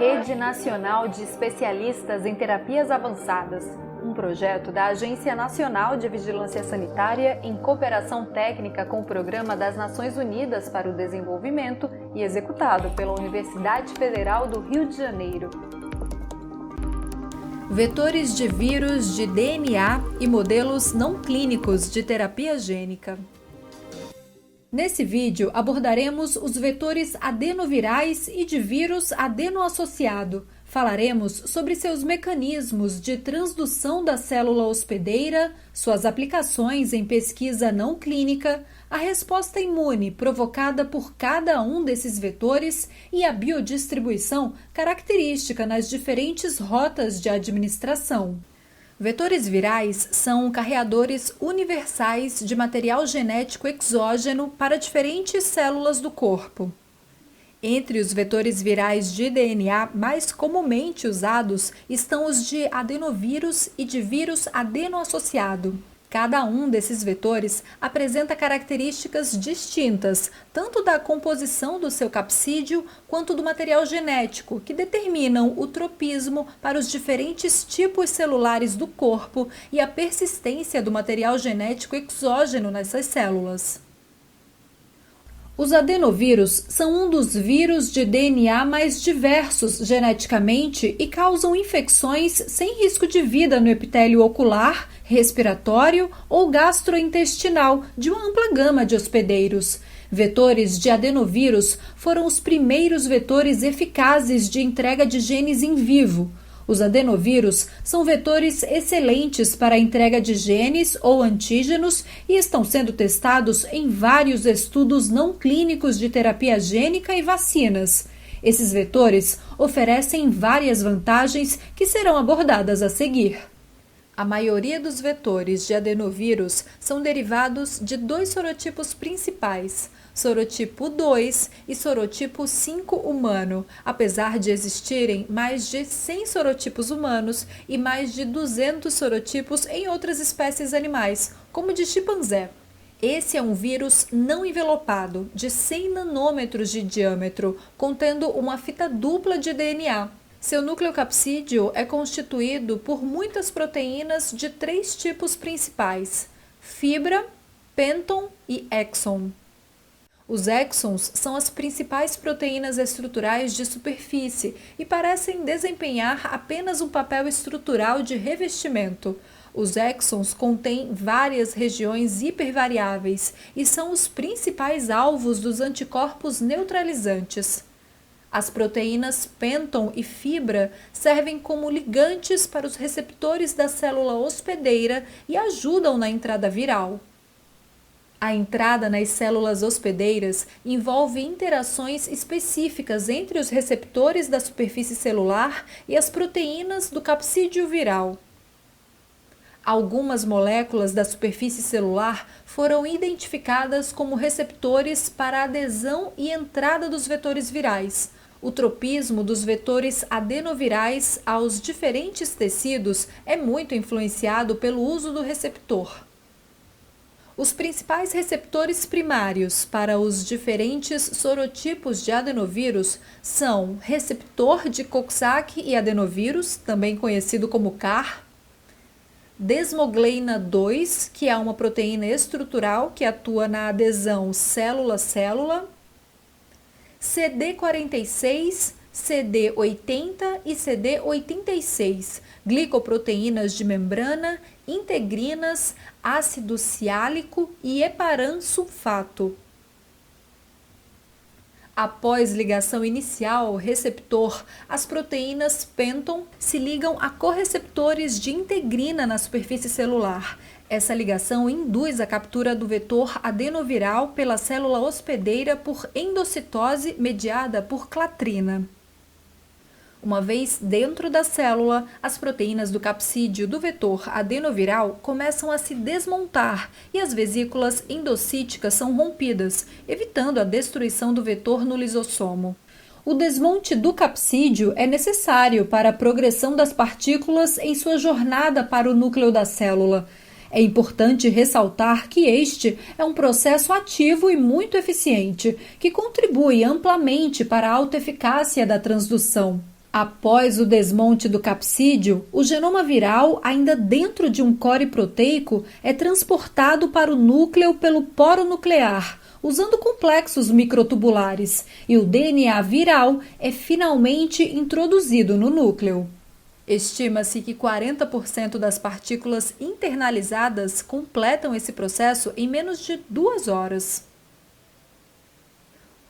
Rede Nacional de Especialistas em Terapias Avançadas, um projeto da Agência Nacional de Vigilância Sanitária em cooperação técnica com o Programa das Nações Unidas para o Desenvolvimento e executado pela Universidade Federal do Rio de Janeiro. Vetores de vírus de DNA e modelos não clínicos de terapia gênica. Nesse vídeo abordaremos os vetores adenovirais e de vírus adenoassociado. Falaremos sobre seus mecanismos de transdução da célula hospedeira, suas aplicações em pesquisa não clínica, a resposta imune provocada por cada um desses vetores e a biodistribuição característica nas diferentes rotas de administração. Vetores virais são carreadores universais de material genético exógeno para diferentes células do corpo. Entre os vetores virais de DNA mais comumente usados estão os de adenovírus e de vírus adenoassociado. Cada um desses vetores apresenta características distintas, tanto da composição do seu capsídeo quanto do material genético, que determinam o tropismo para os diferentes tipos celulares do corpo e a persistência do material genético exógeno nessas células. Os adenovírus são um dos vírus de DNA mais diversos geneticamente e causam infecções sem risco de vida no epitélio ocular, respiratório ou gastrointestinal de uma ampla gama de hospedeiros. Vetores de adenovírus foram os primeiros vetores eficazes de entrega de genes em vivo. Os adenovírus são vetores excelentes para a entrega de genes ou antígenos e estão sendo testados em vários estudos não clínicos de terapia gênica e vacinas. Esses vetores oferecem várias vantagens que serão abordadas a seguir. A maioria dos vetores de adenovírus são derivados de dois sorotipos principais, sorotipo 2 e sorotipo 5 humano, apesar de existirem mais de 100 sorotipos humanos e mais de 200 sorotipos em outras espécies animais, como de chimpanzé. Esse é um vírus não envelopado, de 100 nanômetros de diâmetro, contendo uma fita dupla de DNA. Seu núcleo capsídeo é constituído por muitas proteínas de 3 tipos principais: fibra, penton e exon. Os exons são as principais proteínas estruturais de superfície e parecem desempenhar apenas um papel estrutural de revestimento. Os exons contêm várias regiões hipervariáveis e são os principais alvos dos anticorpos neutralizantes. As proteínas penton e fibra servem como ligantes para os receptores da célula hospedeira e ajudam na entrada viral. A entrada nas células hospedeiras envolve interações específicas entre os receptores da superfície celular e as proteínas do capsídeo viral. Algumas moléculas da superfície celular foram identificadas como receptores para a adesão e entrada dos vetores virais. O tropismo dos vetores adenovirais aos diferentes tecidos é muito influenciado pelo uso do receptor. Os principais receptores primários para os diferentes sorotipos de adenovírus são receptor de Coxsackie e adenovírus, também conhecido como CAR, desmogleina 2, que é uma proteína estrutural que atua na adesão célula-célula, CD46, CD80 e CD86, glicoproteínas de membrana, integrinas, ácido siálico e heparan sulfato. Após ligação inicial ao receptor, as proteínas penton se ligam a correceptores de integrina na superfície celular. Essa ligação induz a captura do vetor adenoviral pela célula hospedeira por endocitose mediada por clatrina. Uma vez dentro da célula, as proteínas do capsídeo do vetor adenoviral começam a se desmontar e as vesículas endocíticas são rompidas, evitando a destruição do vetor no lisossomo. O desmonte do capsídeo é necessário para a progressão das partículas em sua jornada para o núcleo da célula. É importante ressaltar que este é um processo ativo e muito eficiente, que contribui amplamente para a autoeficácia da transdução. Após o desmonte do capsídeo, o genoma viral, ainda dentro de um core proteico, é transportado para o núcleo pelo poro nuclear, usando complexos microtubulares, e o DNA viral é finalmente introduzido no núcleo. Estima-se que 40% das partículas internalizadas completam esse processo em menos de 2 horas.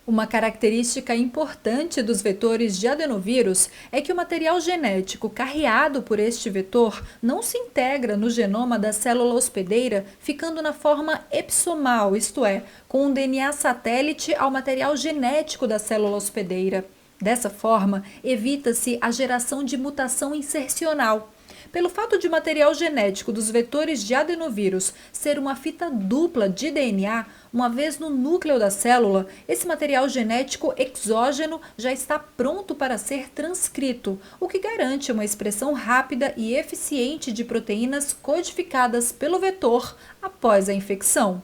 Uma característica importante dos vetores de adenovírus é que o material genético carreado por este vetor não se integra no genoma da célula hospedeira, ficando na forma epissomal, isto é, com um DNA satélite ao material genético da célula hospedeira. Dessa forma, evita-se a geração de mutação insercional. Pelo fato de o material genético dos vetores de adenovírus ser uma fita dupla de DNA, uma vez no núcleo da célula, esse material genético exógeno já está pronto para ser transcrito, o que garante uma expressão rápida e eficiente de proteínas codificadas pelo vetor após a infecção.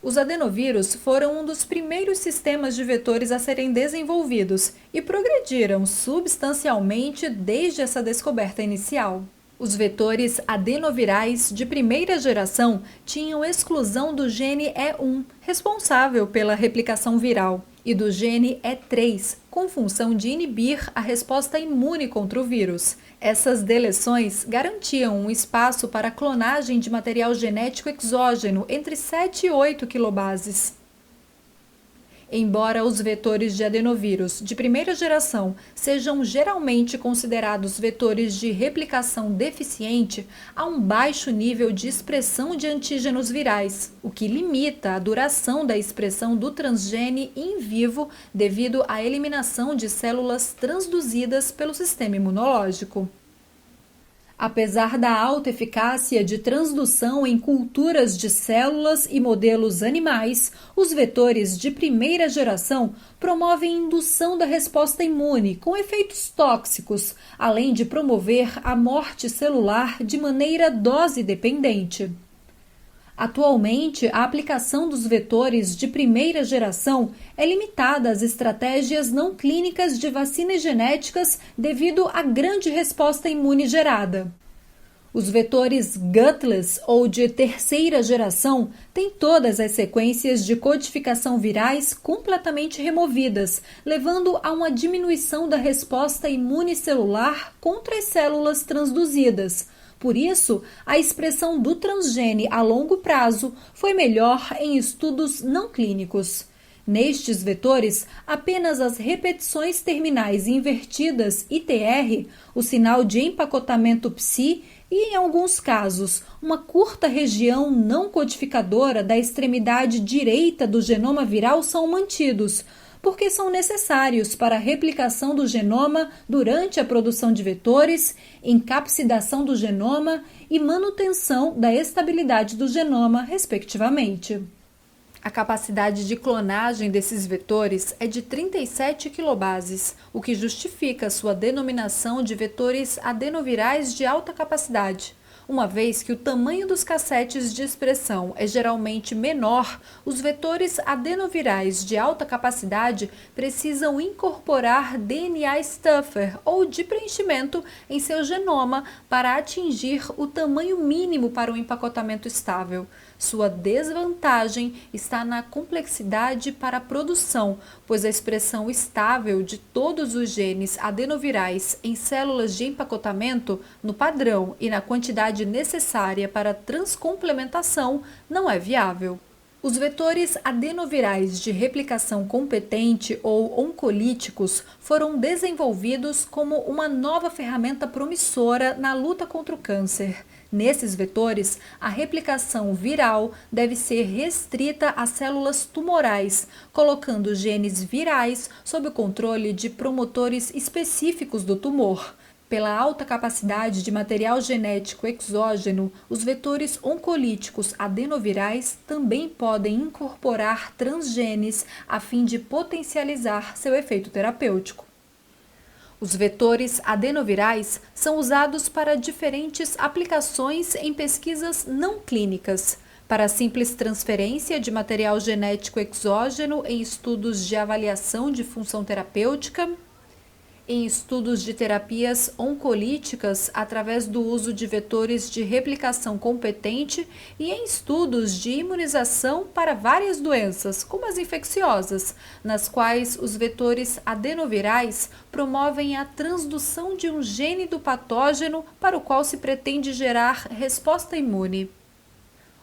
Os adenovírus foram um dos primeiros sistemas de vetores a serem desenvolvidos e progrediram substancialmente desde essa descoberta inicial. Os vetores adenovirais de primeira geração tinham exclusão do gene E1, responsável pela replicação viral, e do gene E3, com função de inibir a resposta imune contra o vírus. Essas deleções garantiam um espaço para a clonagem de material genético exógeno entre 7 e 8 quilobases. Embora os vetores de adenovírus de primeira geração sejam geralmente considerados vetores de replicação deficiente, há um baixo nível de expressão de antígenos virais, o que limita a duração da expressão do transgene in vivo devido à eliminação de células transduzidas pelo sistema imunológico. Apesar da alta eficácia de transdução em culturas de células e modelos animais, os vetores de primeira geração promovem indução da resposta imune com efeitos tóxicos, além de promover a morte celular de maneira dose-dependente. Atualmente, a aplicação dos vetores de primeira geração é limitada às estratégias não clínicas de vacinas genéticas devido à grande resposta imune gerada. Os vetores gutless ou de terceira geração têm todas as sequências de codificação virais completamente removidas, levando a uma diminuição da resposta imune celular contra as células transduzidas. Por isso, a expressão do transgene a longo prazo foi melhor em estudos não clínicos. Nestes vetores, apenas as repetições terminais invertidas ITR, o sinal de empacotamento psi e, em alguns casos, uma curta região não codificadora da extremidade direita do genoma viral são mantidos, porque são necessários para a replicação do genoma durante a produção de vetores, encapsidação do genoma e manutenção da estabilidade do genoma, respectivamente. A capacidade de clonagem desses vetores é de 37 quilobases, o que justifica sua denominação de vetores adenovirais de alta capacidade. Uma vez que o tamanho dos cassetes de expressão é geralmente menor, os vetores adenovirais de alta capacidade precisam incorporar DNA stuffer ou de preenchimento em seu genoma para atingir o tamanho mínimo para um empacotamento estável. Sua desvantagem está na complexidade para a produção, pois a expressão estável de todos os genes adenovirais em células de empacotamento, no padrão e na quantidade necessária para a transcomplementação, não é viável. Os vetores adenovirais de replicação competente ou oncolíticos foram desenvolvidos como uma nova ferramenta promissora na luta contra o câncer. Nesses vetores, a replicação viral deve ser restrita a células tumorais, colocando genes virais sob o controle de promotores específicos do tumor. Pela alta capacidade de material genético exógeno, os vetores oncolíticos adenovirais também podem incorporar transgenes a fim de potencializar seu efeito terapêutico. Os vetores adenovirais são usados para diferentes aplicações em pesquisas não clínicas, para a simples transferência de material genético exógeno em estudos de avaliação de função terapêutica, em estudos de terapias oncolíticas através do uso de vetores de replicação competente e em estudos de imunização para várias doenças, como as infecciosas, nas quais os vetores adenovirais promovem a transdução de um gene do patógeno para o qual se pretende gerar resposta imune.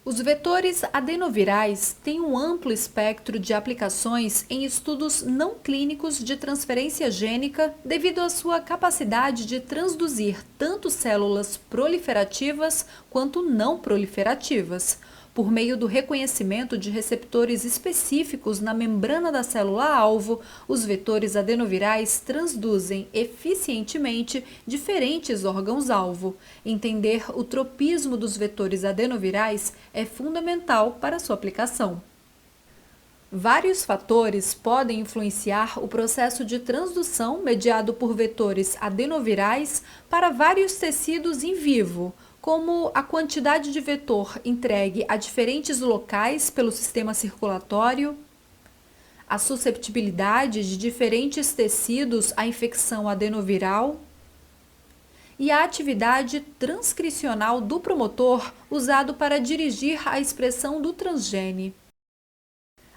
Os vetores adenovirais têm um amplo espectro de aplicações em estudos não clínicos de transferência gênica devido à sua capacidade de transduzir tanto células proliferativas quanto não proliferativas, por meio do reconhecimento de receptores específicos na membrana da célula-alvo. Os vetores adenovirais transduzem eficientemente diferentes órgãos-alvo. Entender o tropismo dos vetores adenovirais é fundamental para sua aplicação. Vários fatores podem influenciar o processo de transdução mediado por vetores adenovirais para vários tecidos em vivo, como a quantidade de vetor entregue a diferentes locais pelo sistema circulatório, a susceptibilidade de diferentes tecidos à infecção adenoviral e a atividade transcricional do promotor usado para dirigir a expressão do transgene.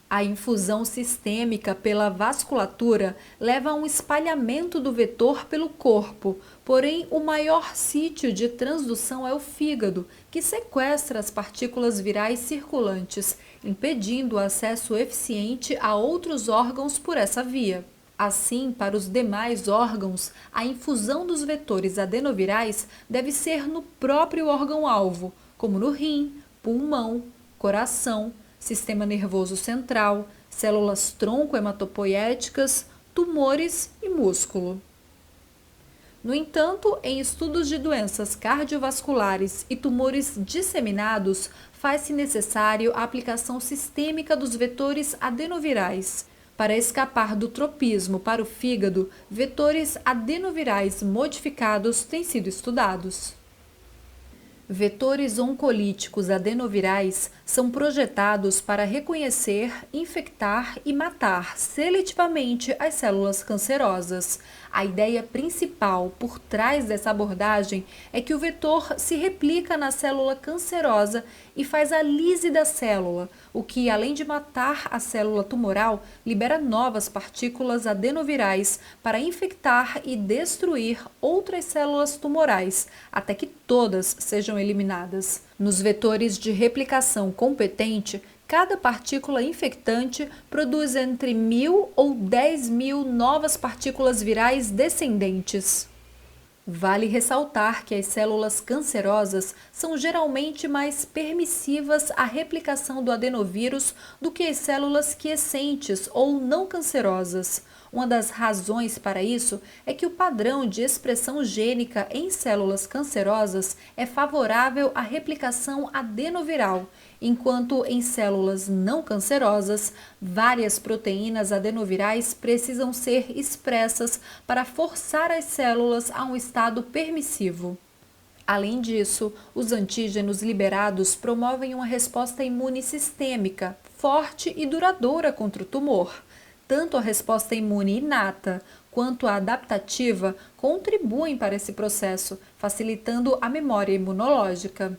A infusão sistêmica pela vasculatura leva a um espalhamento do vetor pelo corpo, porém o maior sítio de transdução é o fígado, que sequestra as partículas virais circulantes, impedindo o acesso eficiente a outros órgãos por essa via. Assim, para os demais órgãos, a infusão dos vetores adenovirais deve ser no próprio órgão-alvo, como no rim, pulmão, coração, sistema nervoso central, células tronco hematopoéticas, tumores e músculo. No entanto, em estudos de doenças cardiovasculares e tumores disseminados, faz-se necessário a aplicação sistêmica dos vetores adenovirais. Para escapar do tropismo para o fígado, vetores adenovirais modificados têm sido estudados. Vetores oncolíticos adenovirais são projetados para reconhecer, infectar e matar seletivamente as células cancerosas. A ideia principal por trás dessa abordagem é que o vetor se replica na célula cancerosa e faz a lise da célula, o que, além de matar a célula tumoral, libera novas partículas adenovirais para infectar e destruir outras células tumorais, até que todas sejam eliminadas. Nos vetores de replicação competente, cada partícula infectante produz entre 1.000 ou 10.000 novas partículas virais descendentes. Vale ressaltar que as células cancerosas são geralmente mais permissivas à replicação do adenovírus do que as células quiescentes ou não cancerosas. Uma das razões para isso é que o padrão de expressão gênica em células cancerosas é favorável à replicação adenoviral, enquanto em células não cancerosas, várias proteínas adenovirais precisam ser expressas para forçar as células a um estado permissivo. Além disso, os antígenos liberados promovem uma resposta imune sistêmica, forte e duradoura contra o tumor. Tanto a resposta imune inata quanto a adaptativa contribuem para esse processo, facilitando a memória imunológica.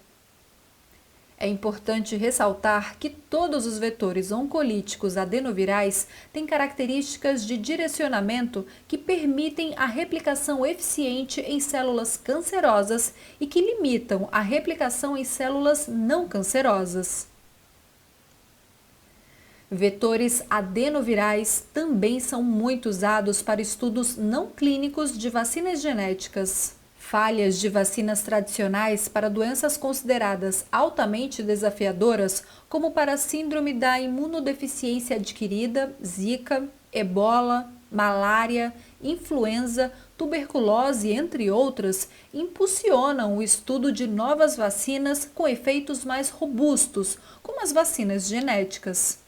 É importante ressaltar que todos os vetores oncolíticos adenovirais têm características de direcionamento que permitem a replicação eficiente em células cancerosas e que limitam a replicação em células não cancerosas. Vetores adenovirais também são muito usados para estudos não clínicos de vacinas genéticas. Falhas de vacinas tradicionais para doenças consideradas altamente desafiadoras, como para a síndrome da imunodeficiência adquirida, Zika, ebola, malária, influenza, tuberculose, entre outras, impulsionam o estudo de novas vacinas com efeitos mais robustos, como as vacinas genéticas.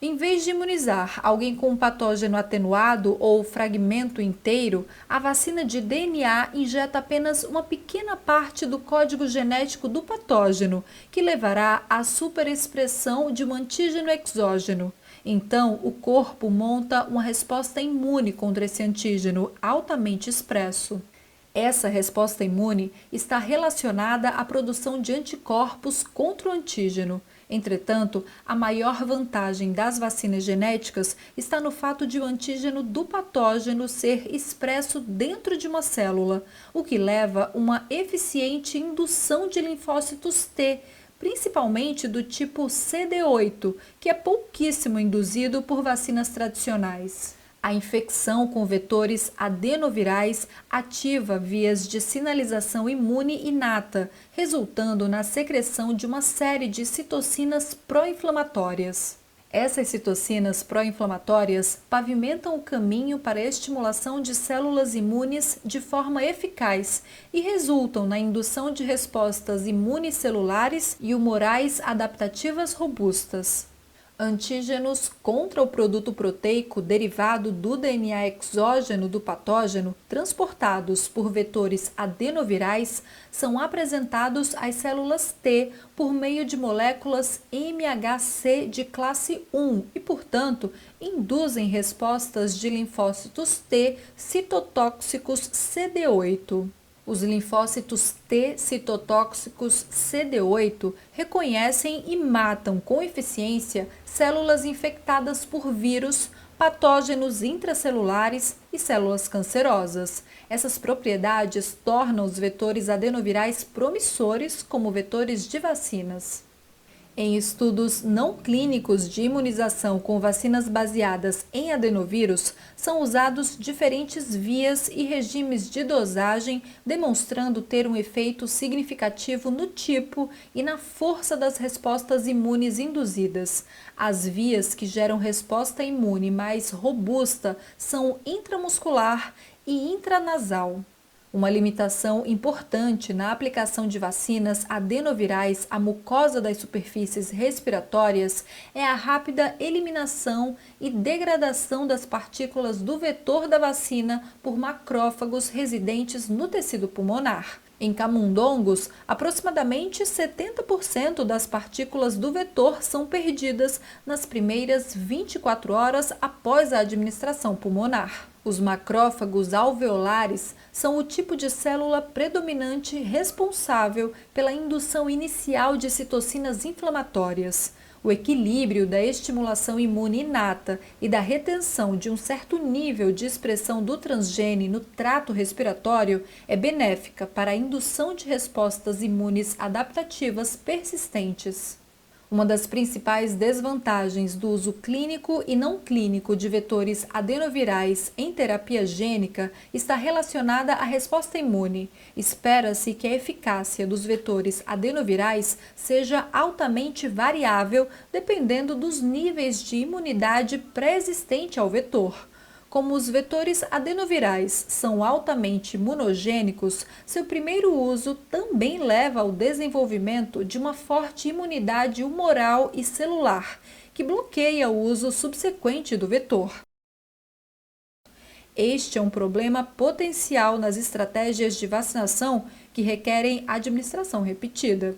Em vez de imunizar alguém com um patógeno atenuado ou fragmento inteiro, a vacina de DNA injeta apenas uma pequena parte do código genético do patógeno, que levará à superexpressão de um antígeno exógeno. Então, o corpo monta uma resposta imune contra esse antígeno altamente expresso. Essa resposta imune está relacionada à produção de anticorpos contra o antígeno. Entretanto, a maior vantagem das vacinas genéticas está no fato de o antígeno do patógeno ser expresso dentro de uma célula, o que leva a uma eficiente indução de linfócitos T, principalmente do tipo CD8, que é pouquíssimo induzido por vacinas tradicionais. A infecção com vetores adenovirais ativa vias de sinalização imune inata, resultando na secreção de uma série de citocinas pró-inflamatórias. Essas citocinas pró-inflamatórias pavimentam o caminho para a estimulação de células imunes de forma eficaz e resultam na indução de respostas imunicelulares e humorais adaptativas robustas. Antígenos contra o produto proteico derivado do DNA exógeno do patógeno, transportados por vetores adenovirais, são apresentados às células T por meio de moléculas MHC de classe 1 e, portanto, induzem respostas de linfócitos T citotóxicos CD8. Os linfócitos T citotóxicos CD8 reconhecem e matam com eficiência células infectadas por vírus, patógenos intracelulares e células cancerosas. Essas propriedades tornam os vetores adenovirais promissores como vetores de vacinas. Em estudos não clínicos de imunização com vacinas baseadas em adenovírus, são usados diferentes vias e regimes de dosagem, demonstrando ter um efeito significativo no tipo e na força das respostas imunes induzidas. As vias que geram resposta imune mais robusta são intramuscular e intranasal. Uma limitação importante na aplicação de vacinas adenovirais à mucosa das superfícies respiratórias é a rápida eliminação e degradação das partículas do vetor da vacina por macrófagos residentes no tecido pulmonar. Em camundongos, aproximadamente 70% das partículas do vetor são perdidas nas primeiras 24 horas após a administração pulmonar. Os macrófagos alveolares são o tipo de célula predominante responsável pela indução inicial de citocinas inflamatórias. O equilíbrio da estimulação imune inata e da retenção de um certo nível de expressão do transgene no trato respiratório é benéfica para a indução de respostas imunes adaptativas persistentes. Uma das principais desvantagens do uso clínico e não clínico de vetores adenovirais em terapia gênica está relacionada à resposta imune. Espera-se que a eficácia dos vetores adenovirais seja altamente variável dependendo dos níveis de imunidade pré-existente ao vetor. Como os vetores adenovirais são altamente imunogênicos, seu primeiro uso também leva ao desenvolvimento de uma forte imunidade humoral e celular, que bloqueia o uso subsequente do vetor. Este é um problema potencial nas estratégias de vacinação que requerem administração repetida.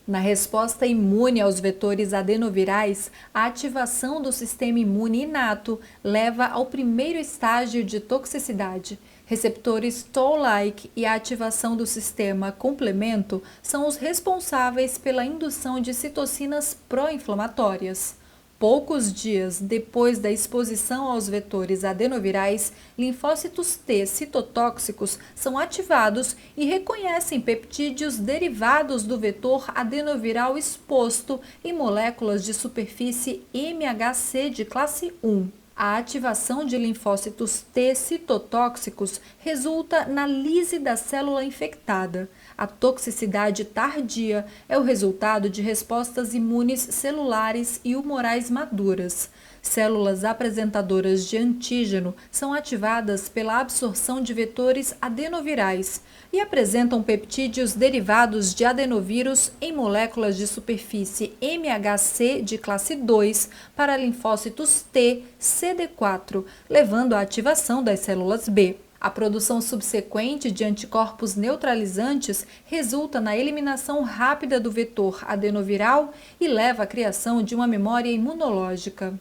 Na resposta imune aos vetores adenovirais, a ativação do sistema imune inato leva ao primeiro estágio de toxicidade. Receptores Toll-like e a ativação do sistema complemento são os responsáveis pela indução de citocinas pró-inflamatórias. Poucos dias depois da exposição aos vetores adenovirais, linfócitos T citotóxicos são ativados e reconhecem peptídeos derivados do vetor adenoviral exposto em moléculas de superfície MHC de classe 1. A ativação de linfócitos T citotóxicos resulta na lise da célula infectada. A toxicidade tardia é o resultado de respostas imunes celulares e humorais maduras. Células apresentadoras de antígeno são ativadas pela absorção de vetores adenovirais e apresentam peptídeos derivados de adenovírus em moléculas de superfície MHC de classe 2 para linfócitos T CD4, levando à ativação das células B. A produção subsequente de anticorpos neutralizantes resulta na eliminação rápida do vetor adenoviral e leva à criação de uma memória imunológica.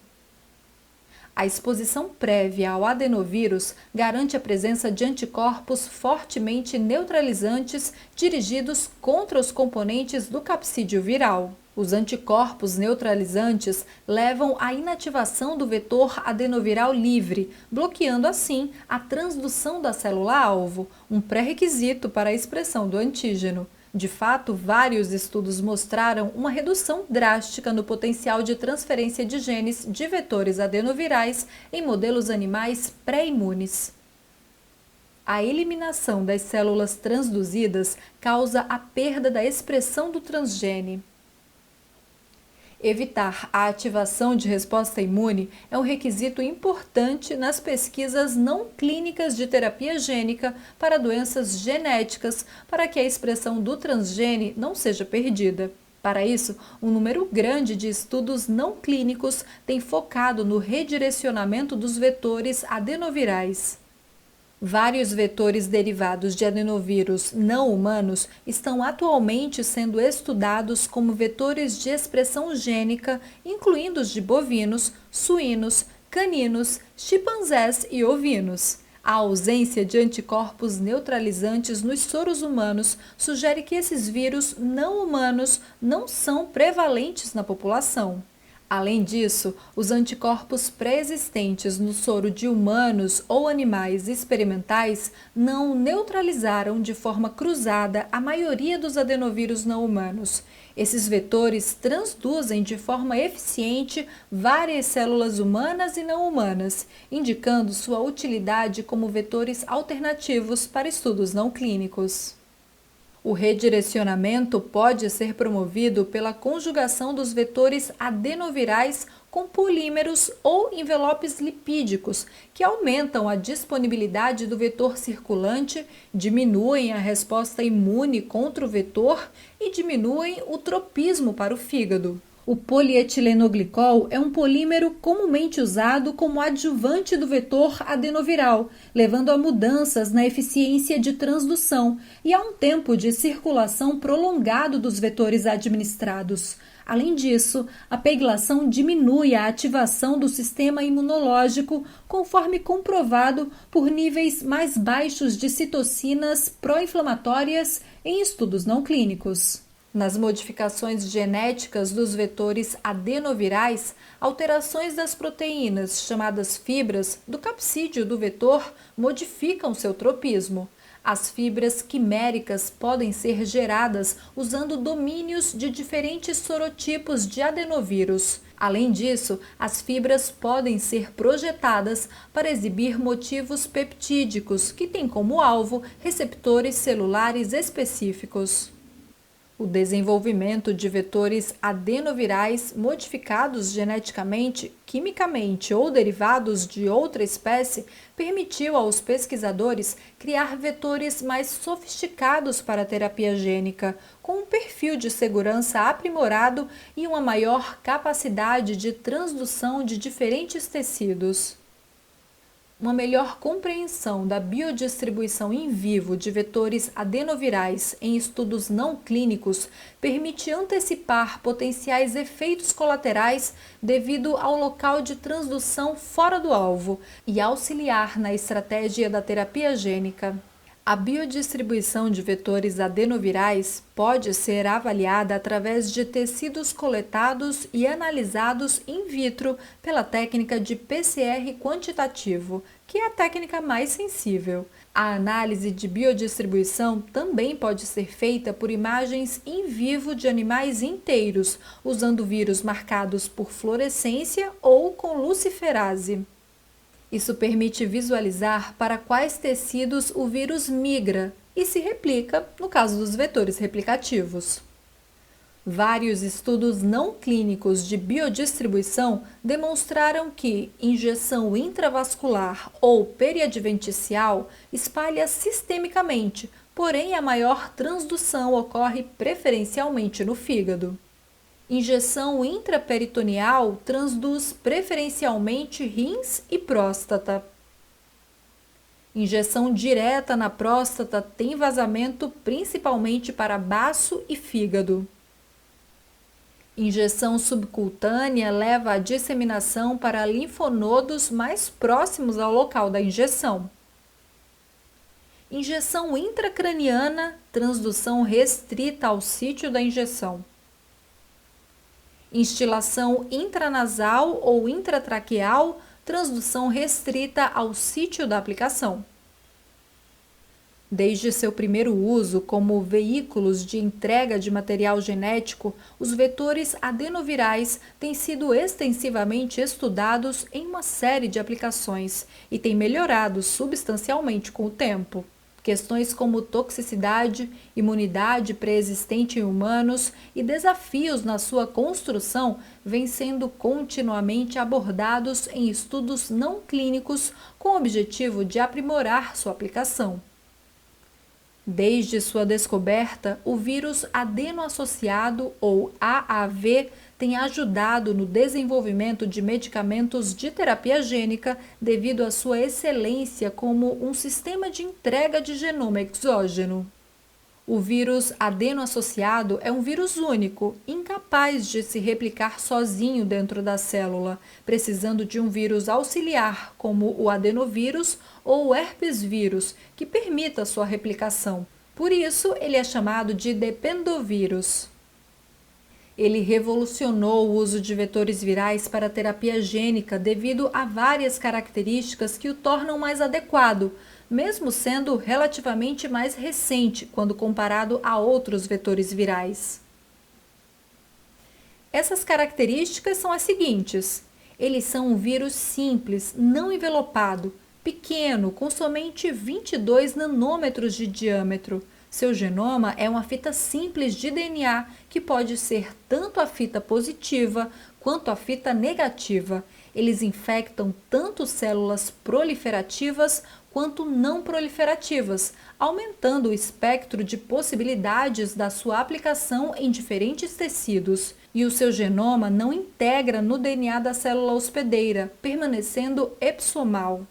A exposição prévia ao adenovírus garante a presença de anticorpos fortemente neutralizantes dirigidos contra os componentes do capsídeo viral. Os anticorpos neutralizantes levam à inativação do vetor adenoviral livre, bloqueando assim a transdução da célula-alvo, um pré-requisito para a expressão do antígeno. De fato, vários estudos mostraram uma redução drástica no potencial de transferência de genes de vetores adenovirais em modelos animais pré-imunes. A eliminação das células transduzidas causa a perda da expressão do transgene. Evitar a ativação de resposta imune é um requisito importante nas pesquisas não clínicas de terapia gênica para doenças genéticas, para que a expressão do transgene não seja perdida. Para isso, um número grande de estudos não clínicos tem focado no redirecionamento dos vetores adenovirais. Vários vetores derivados de adenovírus não humanos estão atualmente sendo estudados como vetores de expressão gênica, incluindo os de bovinos, suínos, caninos, chimpanzés e ovinos. A ausência de anticorpos neutralizantes nos soros humanos sugere que esses vírus não humanos não são prevalentes na população. Além disso, os anticorpos pré-existentes no soro de humanos ou animais experimentais não neutralizaram de forma cruzada a maioria dos adenovírus não humanos. Esses vetores transduzem de forma eficiente várias células humanas e não humanas, indicando sua utilidade como vetores alternativos para estudos não clínicos. O redirecionamento pode ser promovido pela conjugação dos vetores adenovirais com polímeros ou envelopes lipídicos, que aumentam a disponibilidade do vetor circulante, diminuem a resposta imune contra o vetor e diminuem o tropismo para o fígado. O polietilenoglicol é um polímero comumente usado como adjuvante do vetor adenoviral, levando a mudanças na eficiência de transdução e a um tempo de circulação prolongado dos vetores administrados. Além disso, a peglação diminui a ativação do sistema imunológico, conforme comprovado por níveis mais baixos de citocinas pró-inflamatórias em estudos não clínicos. Nas modificações genéticas dos vetores adenovirais, alterações das proteínas, chamadas fibras, do capsídeo do vetor modificam seu tropismo. As fibras quiméricas podem ser geradas usando domínios de diferentes sorotipos de adenovírus. Além disso, as fibras podem ser projetadas para exibir motivos peptídicos, que têm como alvo receptores celulares específicos. O desenvolvimento de vetores adenovirais modificados geneticamente, quimicamente ou derivados de outra espécie permitiu aos pesquisadores criar vetores mais sofisticados para a terapia gênica, com um perfil de segurança aprimorado e uma maior capacidade de transdução de diferentes tecidos. Uma melhor compreensão da biodistribuição in vivo de vetores adenovirais em estudos não clínicos permite antecipar potenciais efeitos colaterais devido ao local de transdução fora do alvo e auxiliar na estratégia da terapia gênica. A biodistribuição de vetores adenovirais pode ser avaliada através de tecidos coletados e analisados in vitro pela técnica de PCR quantitativo, que é a técnica mais sensível. A análise de biodistribuição também pode ser feita por imagens in vivo de animais inteiros, usando vírus marcados por fluorescência ou com luciferase. Isso permite visualizar para quais tecidos o vírus migra e se replica, no caso dos vetores replicativos. Vários estudos não clínicos de biodistribuição demonstraram que injeção intravascular ou periadventicial espalha sistemicamente, porém a maior transdução ocorre preferencialmente no fígado. Injeção intraperitoneal transduz preferencialmente rins e próstata. Injeção direta na próstata tem vazamento principalmente para baço e fígado. Injeção subcutânea leva à disseminação para linfonodos mais próximos ao local da injeção. Injeção intracraniana, transdução restrita ao sítio da injeção. Instilação intranasal ou intratraqueal, transdução restrita ao sítio da aplicação. Desde seu primeiro uso como veículos de entrega de material genético, os vetores adenovirais têm sido extensivamente estudados em uma série de aplicações e têm melhorado substancialmente com o tempo. Questões como toxicidade, imunidade pré-existente em humanos e desafios na sua construção vêm sendo continuamente abordados em estudos não clínicos com o objetivo de aprimorar sua aplicação. Desde sua descoberta, o vírus adeno-associado, ou AAV, tem ajudado no desenvolvimento de medicamentos de terapia gênica devido à sua excelência como um sistema de entrega de genoma exógeno. O vírus adeno-associado é um vírus único, incapaz de se replicar sozinho dentro da célula, precisando de um vírus auxiliar, como o adenovírus ou o herpes vírus, que permita sua replicação. Por isso, ele é chamado de dependovírus. Ele revolucionou o uso de vetores virais para a terapia gênica devido a várias características que o tornam mais adequado, mesmo sendo relativamente mais recente quando comparado a outros vetores virais. Essas características são as seguintes: eles são um vírus simples, não envelopado, pequeno, com somente 22 nanômetros de diâmetro. Seu genoma é uma fita simples de DNA que pode ser tanto a fita positiva quanto a fita negativa. Eles infectam tanto células proliferativas quanto não proliferativas, aumentando o espectro de possibilidades da sua aplicação em diferentes tecidos. E o seu genoma não integra no DNA da célula hospedeira, permanecendo epissomal.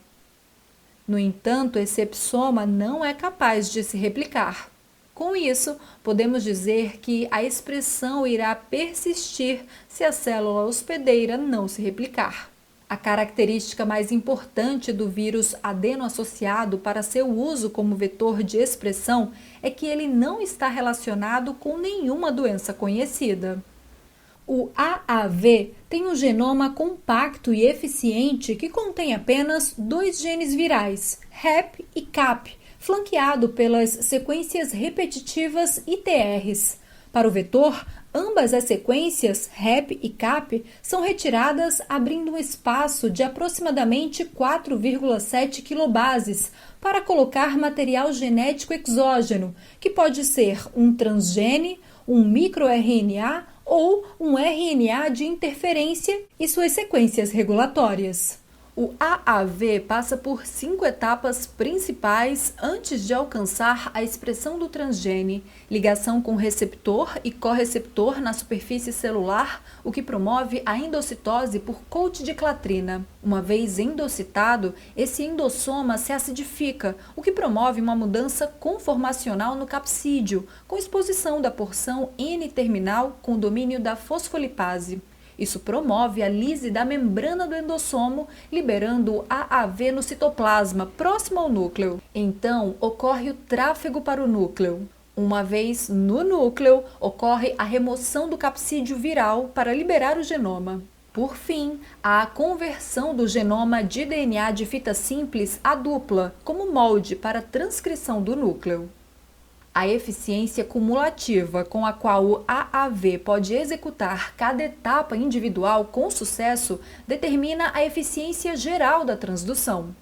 No entanto, esse epissoma não é capaz de se replicar. Com isso, podemos dizer que a expressão irá persistir se a célula hospedeira não se replicar. A característica mais importante do vírus adeno-associado para seu uso como vetor de expressão é que ele não está relacionado com nenhuma doença conhecida. O AAV tem um genoma compacto e eficiente que contém apenas 2 genes virais, HEP e CAP, flanqueado pelas sequências repetitivas ITRs. Para o vetor, ambas as sequências, HEP e CAP, são retiradas abrindo um espaço de aproximadamente 4,7 kilobases para colocar material genético exógeno, que pode ser um transgene, um microRNA ou um RNA de interferência e suas sequências regulatórias. O AAV passa por 5 etapas principais antes de alcançar a expressão do transgene: ligação com receptor e correceptor na superfície celular, o que promove a endocitose por coat de clatrina. Uma vez endocitado, esse endossoma se acidifica, o que promove uma mudança conformacional no capsídeo, com exposição da porção N-terminal com domínio da fosfolipase. Isso promove a lise da membrana do endossomo, liberando o AAV no citoplasma, próximo ao núcleo. Então, ocorre o tráfego para o núcleo. Uma vez no núcleo, ocorre a remoção do capsídeo viral para liberar o genoma. Por fim, há a conversão do genoma de DNA de fita simples a dupla, como molde para a transcrição do núcleo. A eficiência cumulativa com a qual o AAV pode executar cada etapa individual com sucesso determina a eficiência geral da transdução.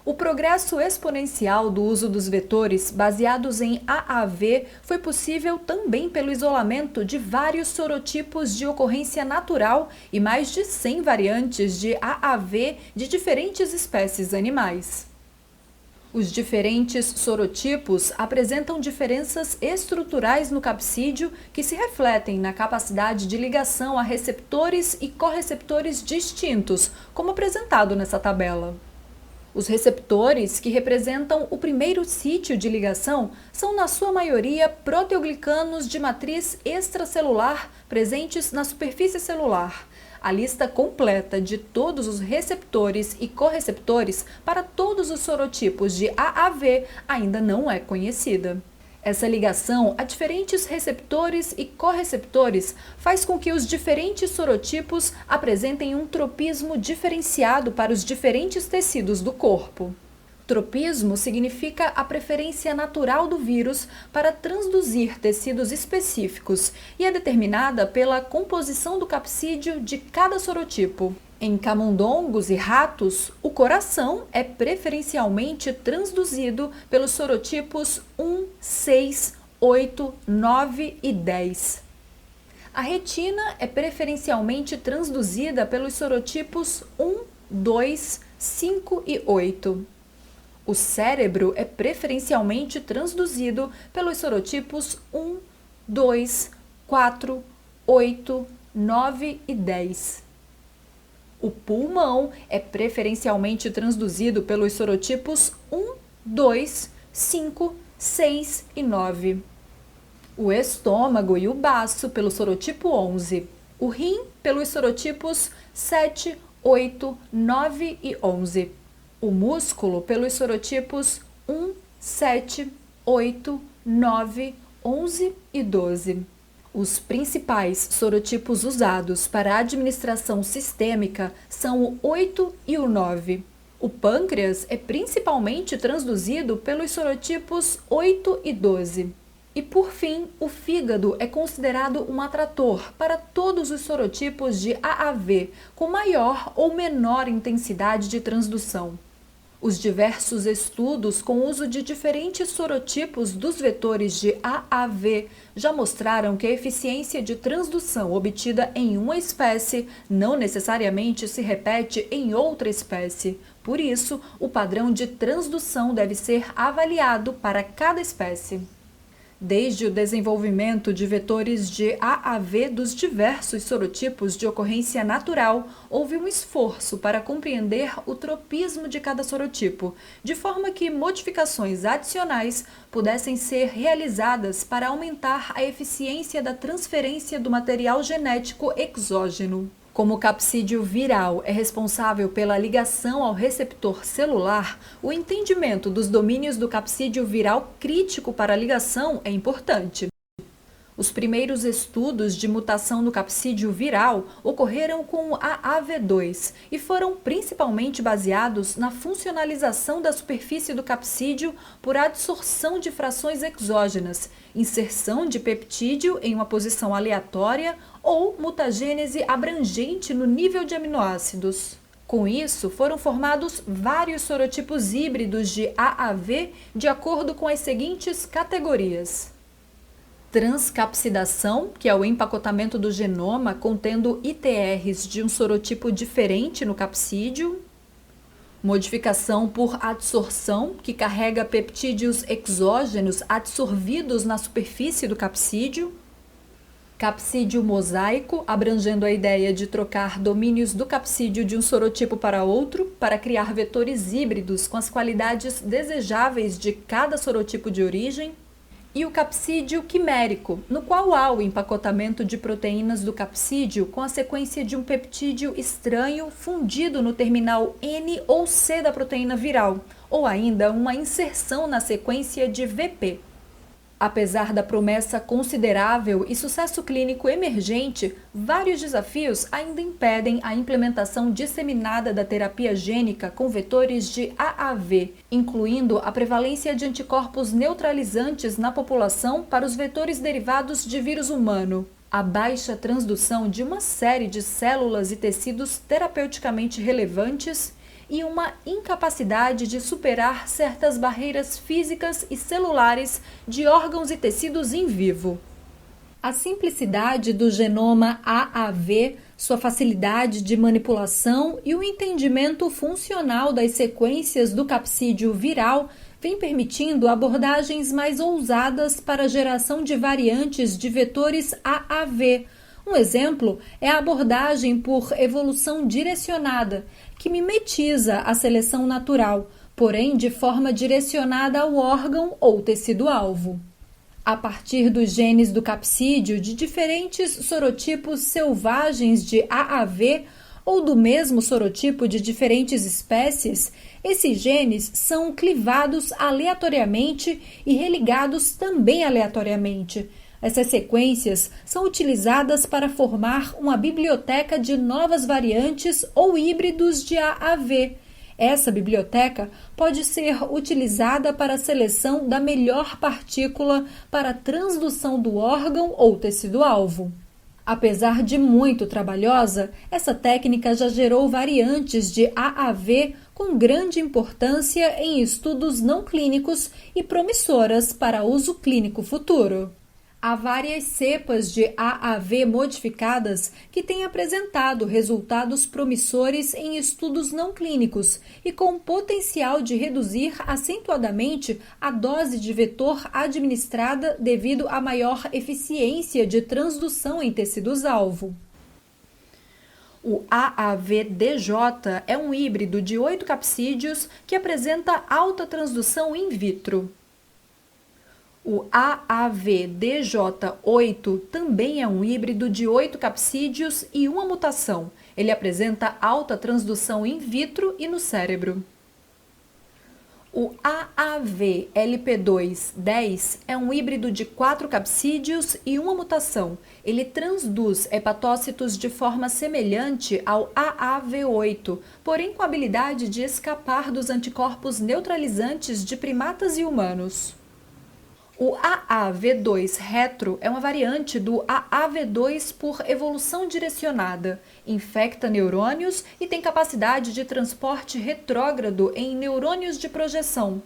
O progresso exponencial do uso dos vetores baseados em AAV foi possível também pelo isolamento de vários sorotipos de ocorrência natural e mais de 100 variantes de AAV de diferentes espécies animais. Os diferentes sorotipos apresentam diferenças estruturais no capsídeo que se refletem na capacidade de ligação a receptores e correceptores distintos, como apresentado nessa tabela. Os receptores, que representam o primeiro sítio de ligação, são na sua maioria proteoglicanos de matriz extracelular presentes na superfície celular. A lista completa de todos os receptores e correceptores para todos os sorotipos de AAV ainda não é conhecida. Essa ligação a diferentes receptores e correceptores faz com que os diferentes sorotipos apresentem um tropismo diferenciado para os diferentes tecidos do corpo. Tropismo significa a preferência natural do vírus para transduzir tecidos específicos e é determinada pela composição do capsídeo de cada sorotipo. Em camundongos e ratos, o coração é preferencialmente transduzido pelos sorotipos 1, 6, 8, 9 e 10. A retina é preferencialmente transduzida pelos sorotipos 1, 2, 5 e 8. O cérebro é preferencialmente transduzido pelos sorotipos 1, 2, 4, 8, 9 e 10. O pulmão é preferencialmente transduzido pelos sorotipos 1, 2, 5, 6 e 9. O estômago e o baço pelo sorotipo 11. O rim pelos sorotipos 7, 8, 9 e 11. O músculo pelos sorotipos 1, 7, 8, 9, 11 e 12. Os principais sorotipos usados para a administração sistêmica são o 8 e o 9. O pâncreas é principalmente transduzido pelos sorotipos 8 e 12. E, por fim, o fígado é considerado um atrator para todos os sorotipos de AAV, com maior ou menor intensidade de transdução. Os diversos estudos com uso de diferentes sorotipos dos vetores de AAV já mostraram que a eficiência de transdução obtida em uma espécie não necessariamente se repete em outra espécie. Por isso, o padrão de transdução deve ser avaliado para cada espécie. Desde o desenvolvimento de vetores de AAV dos diversos sorotipos de ocorrência natural, houve um esforço para compreender o tropismo de cada sorotipo, de forma que modificações adicionais pudessem ser realizadas para aumentar a eficiência da transferência do material genético exógeno. Como o capsídeo viral é responsável pela ligação ao receptor celular, o entendimento dos domínios do capsídeo viral crítico para a ligação é importante. Os primeiros estudos de mutação do capsídeo viral ocorreram com o AAV2 e foram principalmente baseados na funcionalização da superfície do capsídeo por adsorção de frações exógenas, inserção de peptídeo em uma posição aleatória ou mutagênese abrangente no nível de aminoácidos. Com isso, foram formados vários sorotipos híbridos de AAV de acordo com as seguintes categorias: transcapsidação, que é o empacotamento do genoma contendo ITRs de um sorotipo diferente no capsídeo. Modificação por adsorção, que carrega peptídeos exógenos adsorvidos na superfície do capsídeo. Capsídeo mosaico, abrangendo a ideia de trocar domínios do capsídeo de um sorotipo para outro, para criar vetores híbridos com as qualidades desejáveis de cada sorotipo de origem. E o capsídeo quimérico, no qual há o empacotamento de proteínas do capsídeo com a sequência de um peptídeo estranho fundido no terminal N ou C da proteína viral, ou ainda uma inserção na sequência de VP. Apesar da promessa considerável e sucesso clínico emergente, vários desafios ainda impedem a implementação disseminada da terapia gênica com vetores de AAV, incluindo a prevalência de anticorpos neutralizantes na população para os vetores derivados de vírus humano, a baixa transdução de uma série de células e tecidos terapeuticamente relevantes e uma incapacidade de superar certas barreiras físicas e celulares de órgãos e tecidos em vivo. A simplicidade do genoma AAV, sua facilidade de manipulação e o entendimento funcional das sequências do capsídeo viral vem permitindo abordagens mais ousadas para a geração de variantes de vetores AAV, Um exemplo é a abordagem por evolução direcionada, que mimetiza a seleção natural, porém de forma direcionada ao órgão ou tecido-alvo. A partir dos genes do capsídeo de diferentes sorotipos selvagens de AAV ou do mesmo sorotipo de diferentes espécies, esses genes são clivados aleatoriamente e religados também aleatoriamente. Essas sequências são utilizadas para formar uma biblioteca de novas variantes ou híbridos de AAV. Essa biblioteca pode ser utilizada para a seleção da melhor partícula para a transdução do órgão ou tecido-alvo. Apesar de muito trabalhosa, essa técnica já gerou variantes de AAV com grande importância em estudos não clínicos e promissoras para uso clínico futuro. Há várias cepas de AAV modificadas que têm apresentado resultados promissores em estudos não clínicos e com potencial de reduzir acentuadamente a dose de vetor administrada devido à maior eficiência de transdução em tecidos-alvo. O AAV-DJ é um híbrido de 8 capsídeos que apresenta alta transdução in vitro. O AAV-DJ8 também é um híbrido de 8 capsídeos e uma mutação. Ele apresenta alta transdução in vitro e no cérebro. O AAV-LP2-10 é um híbrido de 4 capsídeos e uma mutação. Ele transduz hepatócitos de forma semelhante ao AAV8, porém com a habilidade de escapar dos anticorpos neutralizantes de primatas e humanos. O AAV2 retro é uma variante do AAV2 por evolução direcionada, infecta neurônios e tem capacidade de transporte retrógrado em neurônios de projeção.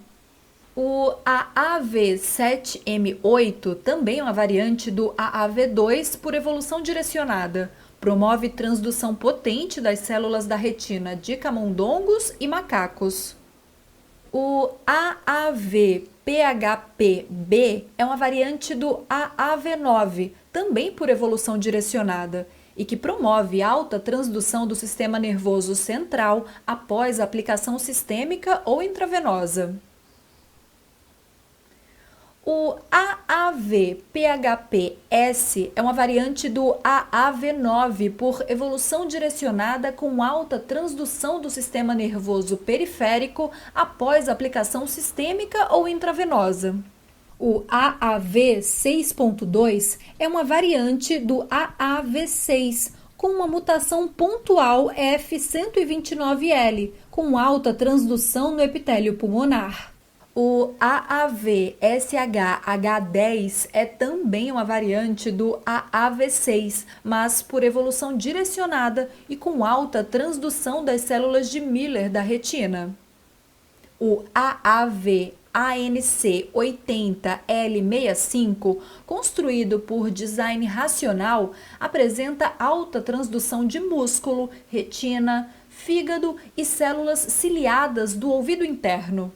O AAV7M8 também é uma variante do AAV2 por evolução direcionada, promove transdução potente das células da retina de camundongos e macacos. O AAV-PHP-B é uma variante do AAV9, também por evolução direcionada, e que promove alta transdução do sistema nervoso central após aplicação sistêmica ou intravenosa. O AAV-PHP-S é uma variante do AAV9 por evolução direcionada com alta transdução do sistema nervoso periférico após aplicação sistêmica ou intravenosa. O AAV6.2 é uma variante do AAV6 com uma mutação pontual F129L, com alta transdução no epitélio pulmonar. O AAV-SHH10 é também uma variante do AAV6, mas por evolução direcionada e com alta transdução das células de Miller da retina. O AAV-ANC80L65, construído por design racional, apresenta alta transdução de músculo, retina, fígado e células ciliadas do ouvido interno.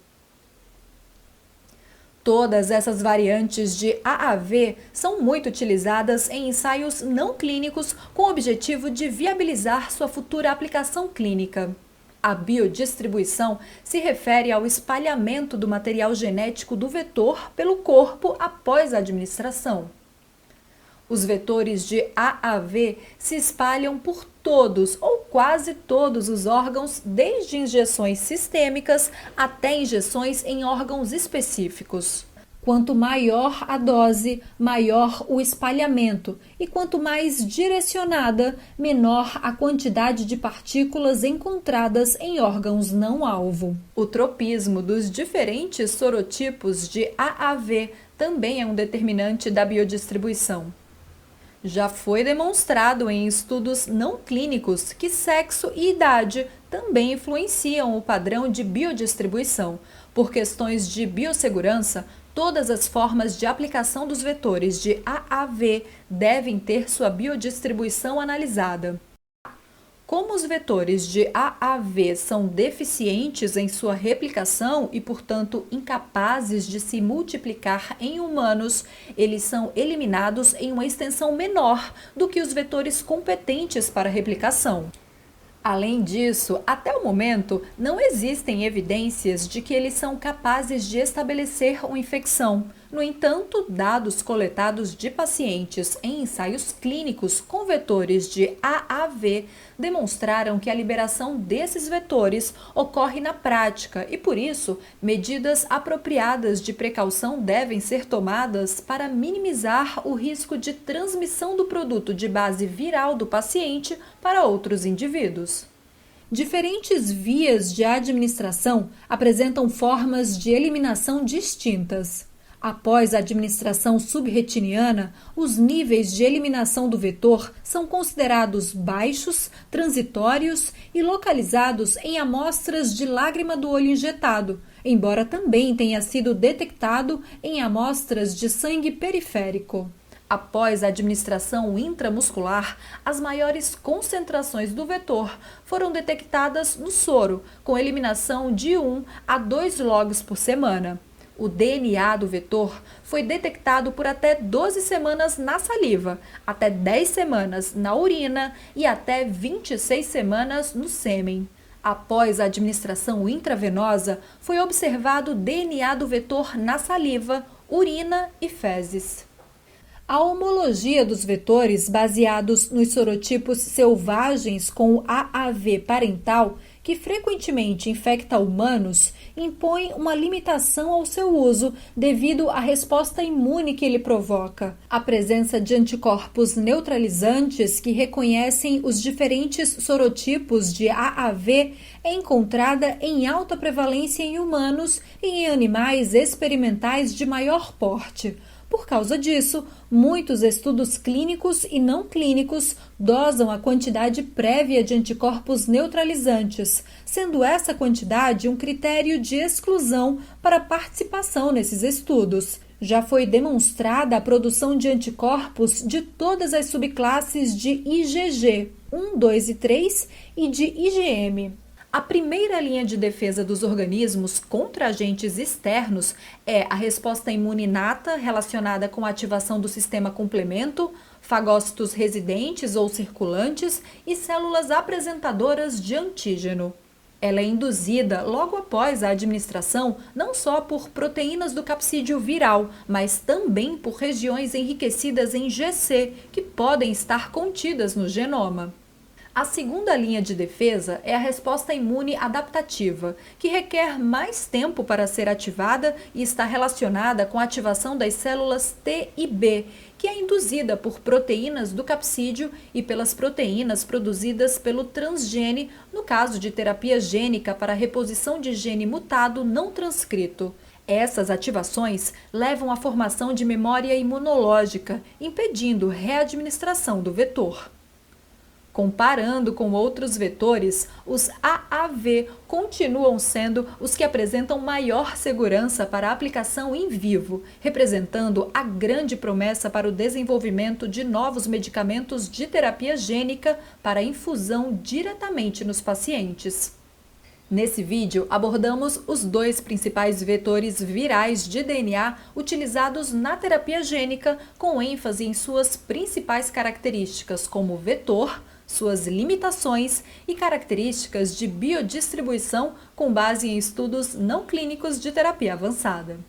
Todas essas variantes de AAV são muito utilizadas em ensaios não clínicos com o objetivo de viabilizar sua futura aplicação clínica. A biodistribuição se refere ao espalhamento do material genético do vetor pelo corpo após a administração. Os vetores de AAV se espalham por todos ou quase todos os órgãos, desde injeções sistêmicas até injeções em órgãos específicos. Quanto maior a dose, maior o espalhamento, e quanto mais direcionada, menor a quantidade de partículas encontradas em órgãos não-alvo. O tropismo dos diferentes sorotipos de AAV também é um determinante da biodistribuição. Já foi demonstrado em estudos não clínicos que sexo e idade também influenciam o padrão de biodistribuição. Por questões de biossegurança, todas as formas de aplicação dos vetores de AAV devem ter sua biodistribuição analisada. Como os vetores de AAV são deficientes em sua replicação e, portanto, incapazes de se multiplicar em humanos, eles são eliminados em uma extensão menor do que os vetores competentes para replicação. Além disso, até o momento, não existem evidências de que eles são capazes de estabelecer uma infecção. No entanto, dados coletados de pacientes em ensaios clínicos com vetores de AAV demonstraram que a liberação desses vetores ocorre na prática e, por isso, medidas apropriadas de precaução devem ser tomadas para minimizar o risco de transmissão do produto de base viral do paciente para outros indivíduos. Diferentes vias de administração apresentam formas de eliminação distintas. Após a administração subretiniana, os níveis de eliminação do vetor são considerados baixos, transitórios e localizados em amostras de lágrima do olho injetado, embora também tenha sido detectado em amostras de sangue periférico. Após a administração intramuscular, as maiores concentrações do vetor foram detectadas no soro, com eliminação de 1 a 2 logs por semana. O DNA do vetor foi detectado por até 12 semanas na saliva, até 10 semanas na urina e até 26 semanas no sêmen. Após a administração intravenosa, foi observado DNA do vetor na saliva, urina e fezes. A homologia dos vetores baseados nos sorotipos selvagens com o AAV parental, que frequentemente infecta humanos, impõe uma limitação ao seu uso devido à resposta imune que ele provoca. A presença de anticorpos neutralizantes que reconhecem os diferentes sorotipos de AAV é encontrada em alta prevalência em humanos e em animais experimentais de maior porte. Por causa disso, muitos estudos clínicos e não clínicos dosam a quantidade prévia de anticorpos neutralizantes, sendo essa quantidade um critério de exclusão para participação nesses estudos. Já foi demonstrada a produção de anticorpos de todas as subclasses de IgG, 1, 2 e 3 e de IgM. A primeira linha de defesa dos organismos contra agentes externos é a resposta imune inata relacionada com a ativação do sistema complemento, fagócitos residentes ou circulantes e células apresentadoras de antígeno. Ela é induzida logo após a administração não só por proteínas do capsídeo viral, mas também por regiões enriquecidas em GC, que podem estar contidas no genoma. A segunda linha de defesa é a resposta imune adaptativa, que requer mais tempo para ser ativada e está relacionada com a ativação das células T e B, que é induzida por proteínas do capsídeo e pelas proteínas produzidas pelo transgene, no caso de terapia gênica para reposição de gene mutado não transcrito. Essas ativações levam à formação de memória imunológica, impedindo readministração do vetor. Comparando com outros vetores, os AAV continuam sendo os que apresentam maior segurança para a aplicação em vivo, representando a grande promessa para o desenvolvimento de novos medicamentos de terapia gênica para infusão diretamente nos pacientes. Nesse vídeo, abordamos os dois principais vetores virais de DNA utilizados na terapia gênica, com ênfase em suas principais características como vetor, suas limitações e características de biodistribuição com base em estudos não clínicos de terapia avançada.